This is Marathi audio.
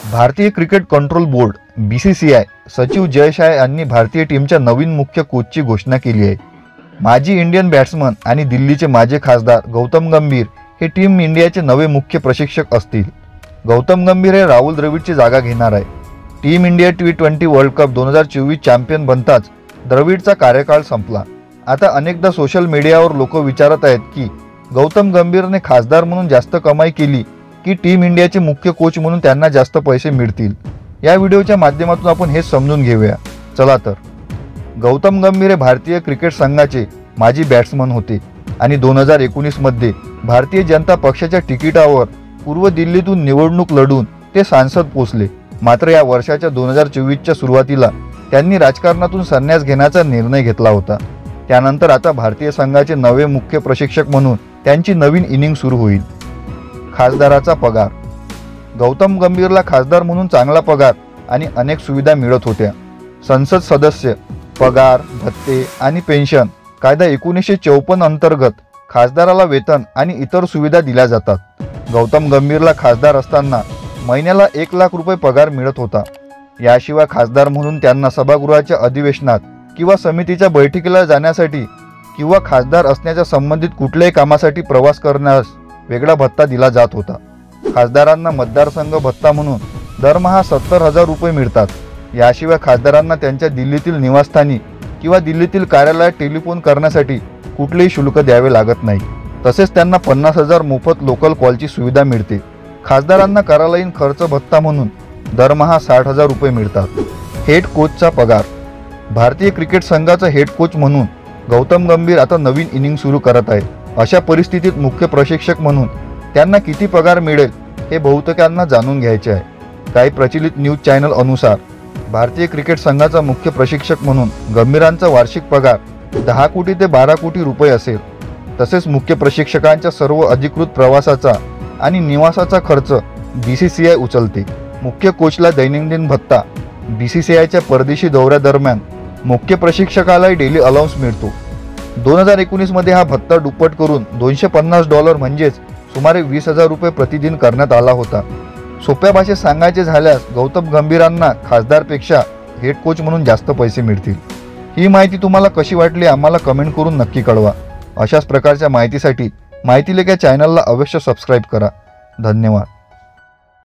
भारतीय क्रिकेट कंट्रोल बोर्ड BCCI सचिव जय शाह यांनी भारतीय टीमच्या नवीन मुख्य कोचची घोषणा केली आहे। माजी इंडियन बॅट्समन आणि दिल्लीचे माजी खासदार गौतम गंभीर हे टीम इंडियाचे नवे मुख्य प्रशिक्षक असतील। गौतम गंभीर हे राहुल द्रविडची जागा घेणार आहे। Team India T20 world cup 2024 champion बनताच द्रविडचा कार्यकाळ संपला। आता अनेकदा सोशल मीडियावर लोक विचारत आहेत की गौतम गंभीरने खासदार म्हणून जास्त कमाई केली की टीम इंडियाचे मुख्य कोच म्हणून त्यांना जास्त पैसे मिळतील। या व्हिडिओच्या माध्यमातून आपण हे समजून घेऊया। चला तर, गौतम गंभीर हे भारतीय क्रिकेट संघाचे माजी बॅट्समन होते आणि 2019 मध्ये भारतीय जनता पक्षाच्या तिकिटावर पूर्व दिल्लीतून निवडणूक लढून ते सांसद पोचले। मात्र या वर्षाच्या 2024च्या सुरुवातीला त्यांनी राजकारणातून संन्यास घेण्याचा निर्णय घेतला होता। त्यानंतर आता भारतीय संघाचे नवे मुख्य प्रशिक्षक म्हणून त्यांची नवीन इनिंग सुरू होईल। खासदाराचा पगार। गौतम गंभीरला खासदार म्हणून चांगला पगार आणि अनेक सुविधा मिळत होत्या। संसद सदस्य, पगार, भत्ते आणि पेन्शन कायदा 1954 अंतर्गत खासदाराला वेतन आणि इतर सुविधा दिल्या जातात। गौतम गंभीरला खासदार असताना महिन्याला 1 लाख रुपये पगार मिळत होता। याशिवाय खासदार म्हणून त्यांना सभागृहाच्या अधिवेशनात किंवा समितीच्या बैठकीला जाण्यासाठी किंवा खासदार असण्याच्या संबंधित कुठल्याही कामासाठी प्रवास करण्यास वेगळा भत्ता दिला जात होता। खासदारांना मतदारसंघ भत्ता म्हणून दरमहा 70,000 रुपये मिळतात। याशिवाय खासदारांना त्यांच्या दिल्लीतील निवासस्थानी किंवा दिल्लीतील कार्यालयात टेलिफोन करण्यासाठी कुठलेही शुल्क द्यावे लागत नाही। तसेच त्यांना 50,000 मोफत लोकल कॉलची सुविधा मिळते। खासदारांना कार्यालयीन खर्च भत्ता म्हणून दरमहा 60,000 रुपये मिळतात। हेड कोचचा पगार। भारतीय क्रिकेट संघाचा हेड कोच म्हणून गौतम गंभीर आता नवीन इनिंग सुरू करत आहे। अशा परिस्थितीत मुख्य प्रशिक्षक म्हणून त्यांना किती पगार मिळेल हे बहुतेकांना जाणून घ्यायचे आहे। काही प्रचलित न्यूज चॅनल अनुसार भारतीय क्रिकेट संघाचा मुख्य प्रशिक्षक म्हणून गंभीरांचा वार्षिक पगार 10 कोटी ते 12 कोटी रुपये असेल। तसेच मुख्य प्रशिक्षकांच्या सर्व अधिकृत प्रवासाचा आणि निवासाचा खर्च BCCI उचलते। मुख्य कोचला दैनंदिन भत्ता, BCCIच्या परदेशी दौऱ्यादरम्यान मुख्य प्रशिक्षकाला डेली अलाउन्स मिळतो। 2019 मध्ये हा भत्ता दुप्पट करून $250 म्हणजेच सुमारे 20,000 रुपये प्रतिदिन करण्यात आला होता। सोप्या भाषेत सांगायचे झाल्यास गौतम गंभीरांना खासदारपेक्षा हेड कोच म्हणून जास्त पैसे मिळतील। ही माहिती तुम्हाला कशी वाटली आम्हाला कमेंट करून नक्की कळवा। अशाच प्रकारच्या माहितीसाठी माहिती लेख या चॅनलला अवश्य सबस्क्राईब करा। धन्यवाद।